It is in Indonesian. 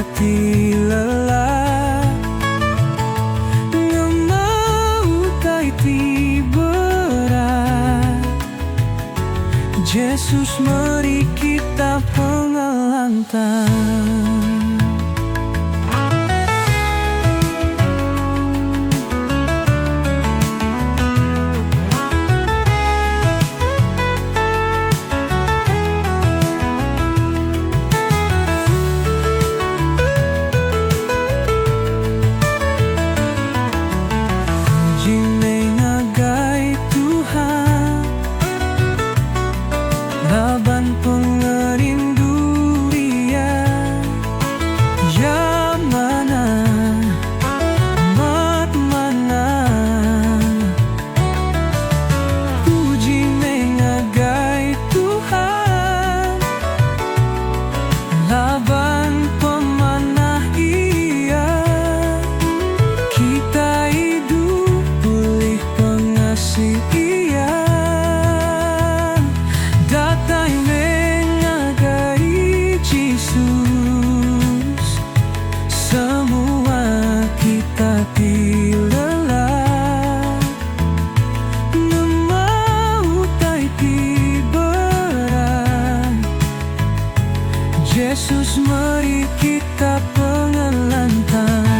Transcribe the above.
kita ti lelah, ngemau tai ti berat. Yesus, mari kita pengelantang. Laban pengerindu dia, ya mana, mat mana. Puji mengagai Tuhan, laban pemanah ia. Kita hidup pulih pengasih ia. Semua kita ti lelah, ngemau tai ti berat. Yesus, mari kita pengelantang.